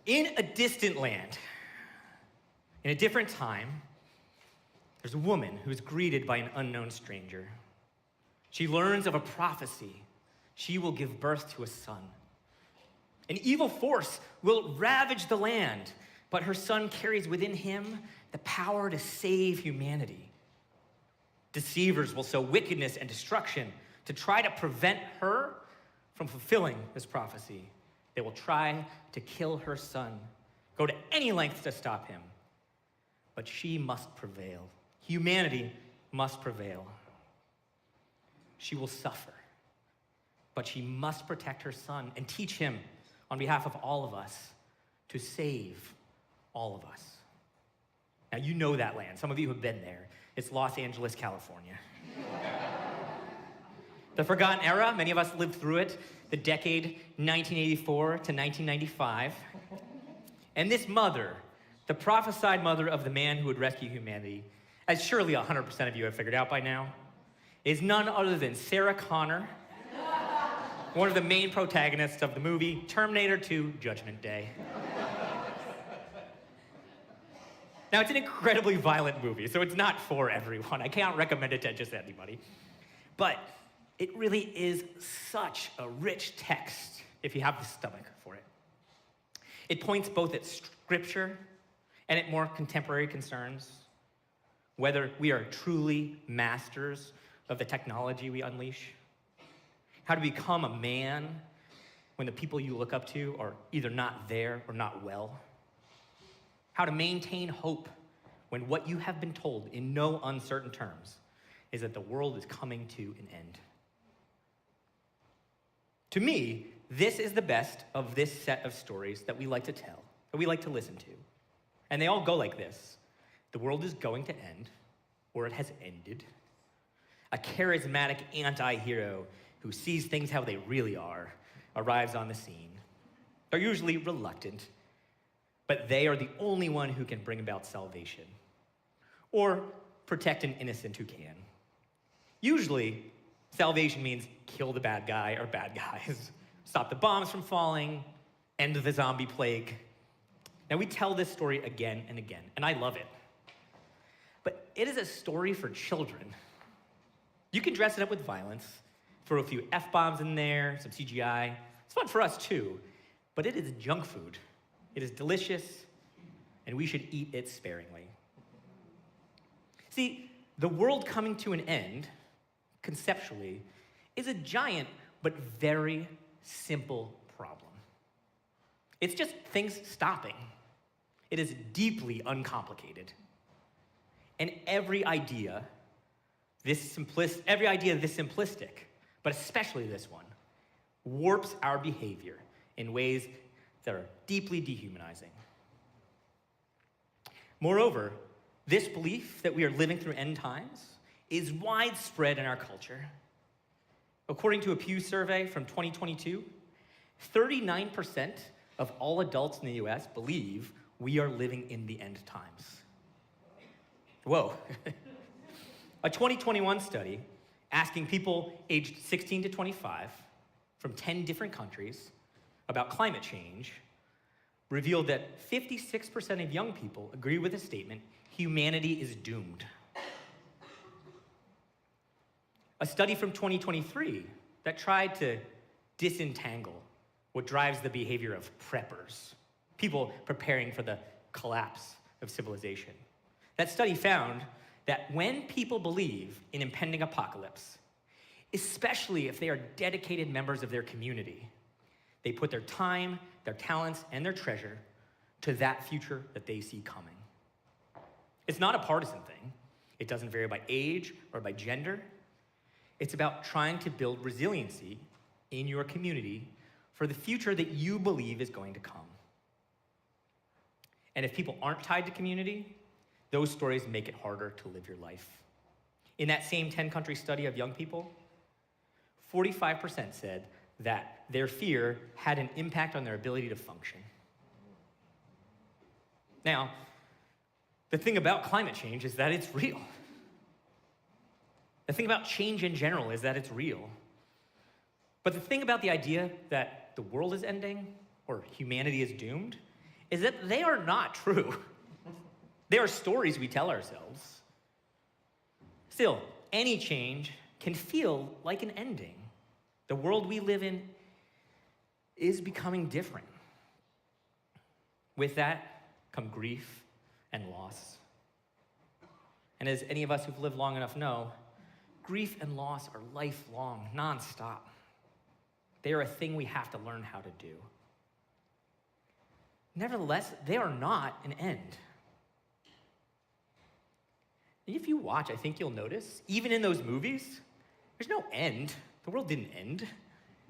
In a distant land, in a different time, there's a woman who is greeted by an unknown stranger. She learns of a prophecy. She will give birth to a son. An evil force will ravage the land, but her son carries within him the power to save humanity. Deceivers will sow wickedness and destruction to try to prevent her from fulfilling this prophecy. They will try to kill her son, go to any lengths to stop him. But she must prevail. Humanity must prevail. She will suffer, but she must protect her son and teach him on behalf of all of us to save all of us. Now, you know that land. Some of you have been there. It's Los Angeles, California. The forgotten era, many of us lived through it, the decade 1984 to 1995. And this mother, the prophesied mother of the man who would rescue humanity, as surely 100% of you have figured out by now, is none other than Sarah Connor, one of the main protagonists of the movie Terminator 2: Judgment Day. Now, it's an incredibly violent movie, so it's not for everyone. I can't recommend it to just anybody. But it really is such a rich text if you have the stomach for it. It points both at scripture and at more contemporary concerns, whether we are truly masters of the technology we unleash, how to become a man when the people you look up to are either not there or not well, how to maintain hope when what you have been told in no uncertain terms is that the world is coming to an end. To me, this is the best of this set of stories that we like to tell, that we like to listen to. And they all go like this. The world is going to end, or it has ended. A charismatic anti-hero who sees things how they really are arrives on the scene. They're usually reluctant, but they are the only one who can bring about salvation or protect an innocent who can. Usually, salvation means kill the bad guy or bad guys, stop the bombs from falling, end the zombie plague. Now, we tell this story again and again, and I love it. But it is a story for children. You can dress it up with violence, throw a few F-bombs in there, some CGI. It's fun for us too, but it is junk food. It is delicious, and we should eat it sparingly. See, the world coming to an end, conceptually, is a giant but very simple problem. It's just things stopping. It is deeply uncomplicated. And every idea this simplistic, but especially this one, warps our behavior in ways that are deeply dehumanizing. Moreover, this belief that we are living through end times is widespread in our culture. According to a Pew survey from 2022, 39% of all adults in the US believe we are living in the end times. Whoa. A 2021 study asking people aged 16 to 25 from 10 different countries about climate change revealed that 56% of young people agree with the statement, humanity is doomed. A study from 2023 that tried to disentangle what drives the behavior of preppers, people preparing for the collapse of civilization. That study found that when people believe in impending apocalypse, especially if they are dedicated members of their community, they put their time, their talents, and their treasure to that future that they see coming. It's not a partisan thing. It doesn't vary by age or by gender. It's about trying to build resiliency in your community for the future that you believe is going to come. And if people aren't tied to community, those stories make it harder to live your life. In that same 10-country study of young people, 45% said that their fear had an impact on their ability to function. Now, the thing about climate change is that it's real. The thing about change in general is that it's real. But the thing about the idea that the world is ending or humanity is doomed, is that they are not true. They are stories we tell ourselves. Still, any change can feel like an ending. The world we live in is becoming different. With that come grief and loss. And as any of us who've lived long enough know, grief and loss are lifelong, nonstop. They are a thing we have to learn how to do. Nevertheless, they are not an end. If you watch, I think you'll notice, even in those movies, there's no end. The world didn't end.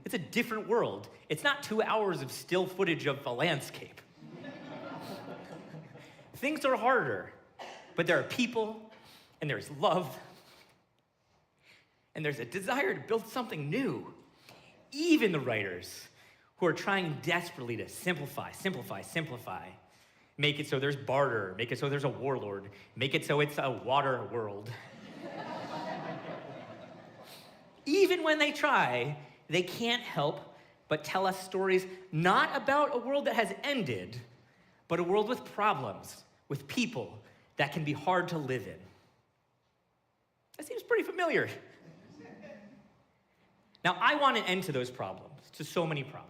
It's a different world. It's not 2 hours of still footage of a landscape. Things are harder, but there are people, and there's love, and there's a desire to build something new. Even the writers who are trying desperately to simplify, make it so there's barter, make it so there's a warlord, make it so it's a water world. Even when they try, they can't help but tell us stories not about a world that has ended, but a world with problems, with people that can be hard to live in. That seems pretty familiar. Now, I want an end to those problems, to so many problems.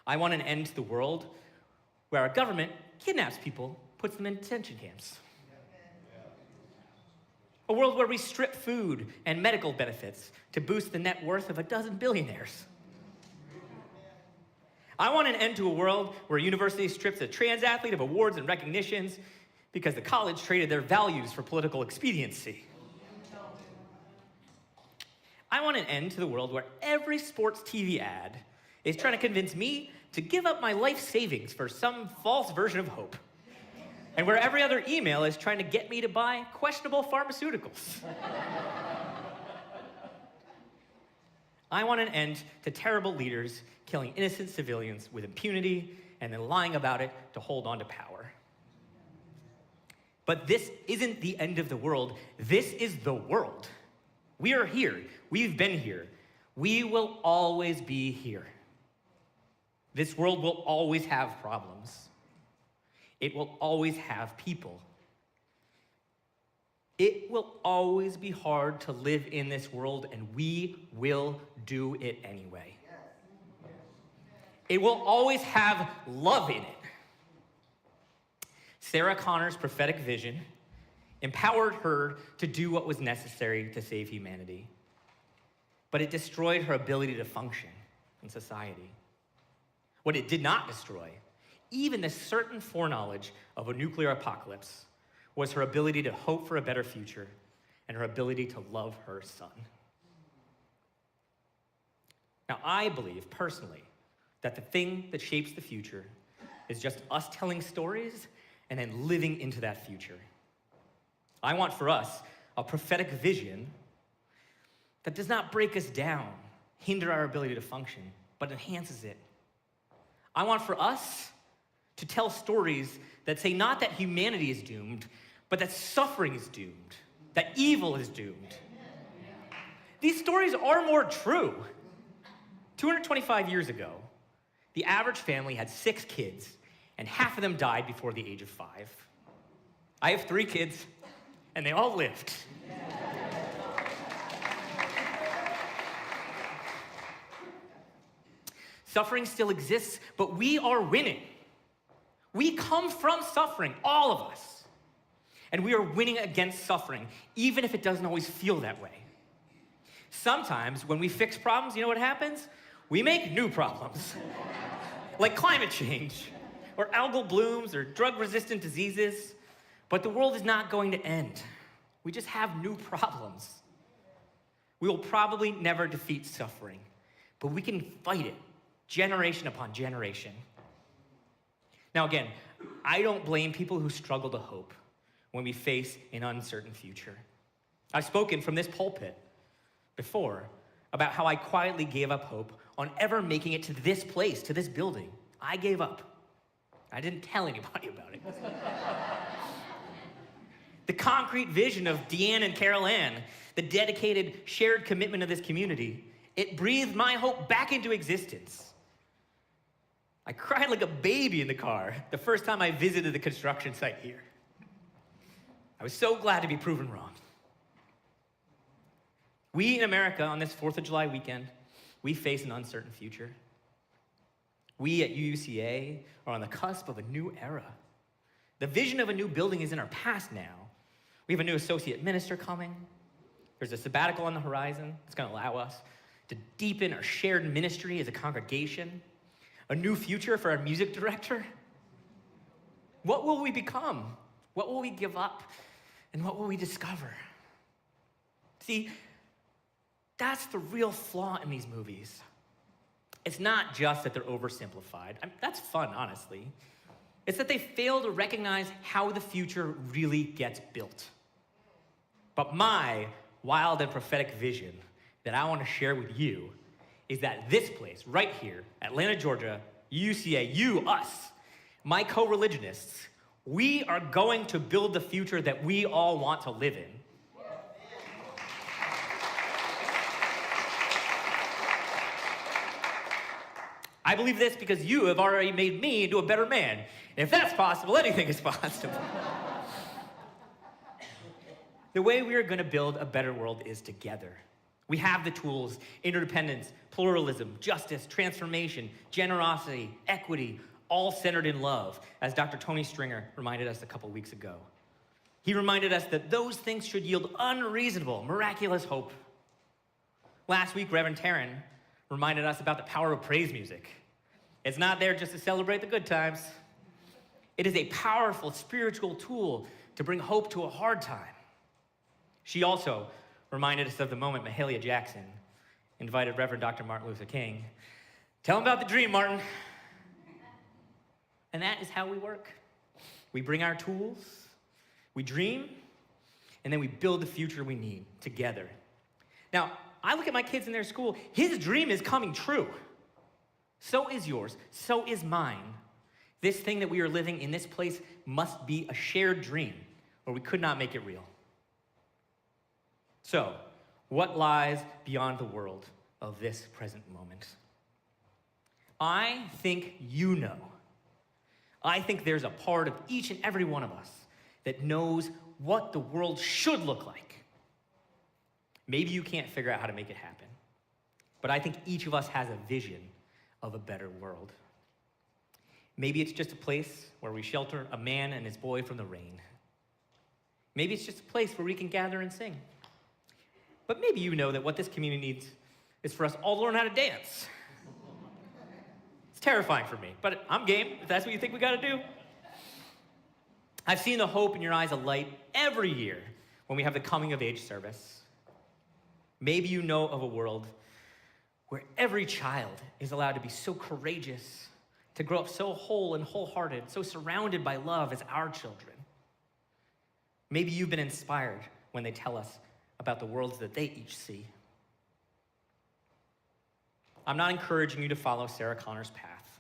I want an end to the world where our government kidnaps people, puts them in detention camps. A world where we strip food and medical benefits to boost the net worth of a dozen billionaires. I want an end to a world where a university strips a trans athlete of awards and recognitions because the college traded their values for political expediency. I want an end to the world where every sports TV ad is trying to convince me to give up my life savings for some false version of hope. And where every other email is trying to get me to buy questionable pharmaceuticals. I want an end to terrible leaders killing innocent civilians with impunity and then lying about it to hold on to power. But this isn't the end of the world. This is the world. We are here. We've been here. We will always be here. This world will always have problems. It will always have people. It will always be hard to live in this world, and we will do it anyway. It will always have love in it. Sarah Connor's prophetic vision empowered her to do what was necessary to save humanity, but it destroyed her ability to function in society. What it did not destroy, even the certain foreknowledge of a nuclear apocalypse, was her ability to hope for a better future and her ability to love her son. Now, I believe personally that the thing that shapes the future is just us telling stories and then living into that future. I want for us a prophetic vision that does not break us down, hinder our ability to function, but enhances it. I want for us to tell stories that say not that humanity is doomed, but that suffering is doomed, that evil is doomed. These stories are more true. 225 years ago, the average family had 6 kids, and half of them died before the age of 5. I have 3 kids, and they all lived. Suffering still exists, but we are winning. We come from suffering, all of us. And we are winning against suffering, even if it doesn't always feel that way. Sometimes when we fix problems, you know what happens? We make new problems. Like climate change, or algal blooms, or drug-resistant diseases. But the world is not going to end. We just have new problems. We will probably never defeat suffering, but we can fight it generation upon generation. Now again, I don't blame people who struggle to hope when we face an uncertain future. I've spoken from this pulpit before about how I quietly gave up hope on ever making it to this place, to this building. I gave up. I didn't tell anybody about it. The concrete vision of Deanne and Carol Ann, the dedicated, shared commitment of this community, it breathed my hope back into existence. I cried like a baby in the car the first time I visited the construction site here. I was so glad to be proven wrong. We in America, on this 4th of July weekend, we face an uncertain future. We at UUCA are on the cusp of a new era. The vision of a new building is in our past now. We have a new associate minister coming. There's a sabbatical on the horizon that's going to allow us to deepen our shared ministry as a congregation. A new future for our music director. What will we become? What will we give up? And what will we discover? See, that's the real flaw in these movies. It's not just that they're oversimplified. That's fun, honestly. It's that they fail to recognize how the future really gets built. But my wild and prophetic vision that I want to share with you is that this place, right here, Atlanta, Georgia, UUCA, you, us, my co-religionists, we are going to build the future that we all want to live in. I believe this because you have already made me into a better man. And if that's possible, anything is possible. The way we are going to build a better world is together. We have the tools: interdependence, pluralism, justice, transformation, generosity, equity, all centered in love, as Dr. Tony Stringer reminded us a couple weeks ago. He reminded us that those things should yield unreasonable, miraculous hope. Last week, Reverend Taryn reminded us about the power of praise music. It's not there just to celebrate the good times. It is a powerful spiritual tool to bring hope to a hard time. She also reminded us of the moment Mahalia Jackson invited Reverend Dr. Martin Luther King. Tell him about the dream, Martin. And that is how we work. We bring our tools, we dream, and then we build the future we need together. Now, I look at my kids in their school. His dream is coming true. So is yours. So is mine. This thing that we are living in this place must be a shared dream, or we could not make it real. So, what lies beyond the world of this present moment? I think you know. I think there's a part of each and every one of us that knows what the world should look like. Maybe you can't figure out how to make it happen, but I think each of us has a vision of a better world. Maybe it's just a place where we shelter a man and his boy from the rain. Maybe it's just a place where we can gather and sing. But maybe you know that what this community needs is for us all to learn how to dance. It's terrifying for me, but I'm game if that's what you think we gotta do. I've seen the hope in your eyes alight every year when we have the coming of age service. Maybe you know of a world where every child is allowed to be so courageous, to grow up so whole and wholehearted, so surrounded by love as our children. Maybe you've been inspired when they tell us about the worlds that they each see. I'm not encouraging you to follow Sarah Connor's path.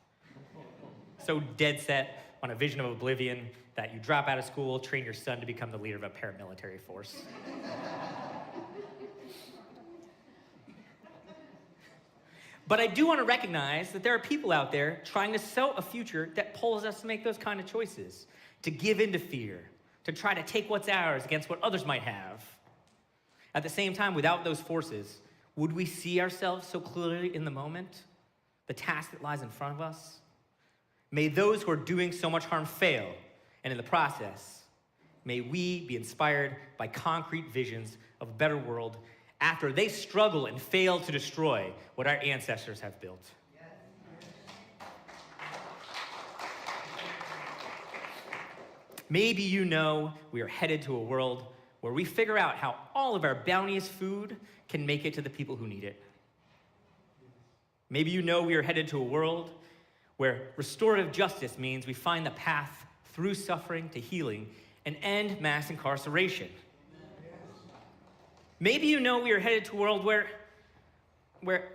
So dead set on a vision of oblivion that you drop out of school, train your son to become the leader of a paramilitary force. But I do want to recognize that there are people out there trying to sell a future that pulls us to make those kind of choices, to give in to fear, to try to take what's ours against what others might have. At the same time, without those forces, would we see ourselves so clearly in the moment, the task that lies in front of us? May those who are doing so much harm fail, and in the process, may we be inspired by concrete visions of a better world after they struggle and fail to destroy what our ancestors have built. Maybe you know we are headed to a world where we figure out how all of our bounteous food can make it to the people who need it. Maybe you know we are headed to a world where restorative justice means we find the path through suffering to healing and end mass incarceration. Maybe you know we are headed to a world where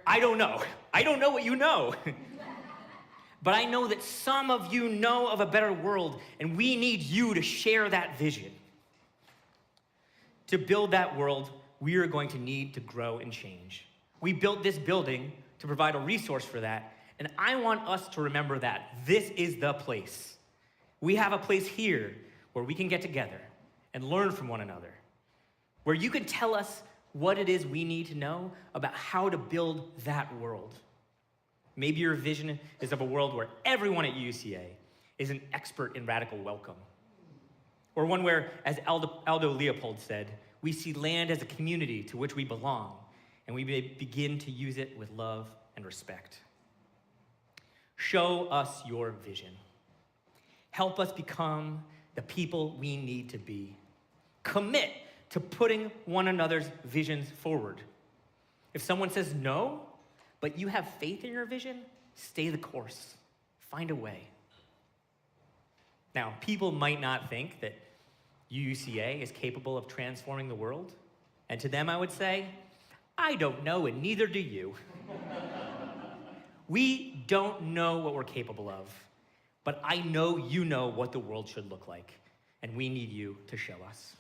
I don't know. I don't know what you know. But I know that some of you know of a better world, and we need you to share that vision. To build that world, we are going to need to grow and change. We built this building to provide a resource for that, And I want us to remember that this is the place. We have a place here where we can get together and learn from one another, where you can tell us what it is we need to know about how to build that world. Maybe your vision is of a world where everyone at UUCA is an expert in radical welcome. Or one where, as Aldo Leopold said, we see land as a community to which we belong, and we may begin to use it with love and respect. Show us your vision. Help us become the people we need to be. Commit to putting one another's visions forward. If someone says no, but you have faith in your vision, stay the course. Find a way. Now, people might not think that UUCA is capable of transforming the world. And to them, I would say, I don't know, and neither do you. We don't know what we're capable of, but I know you know what the world should look like, and we need you to show us.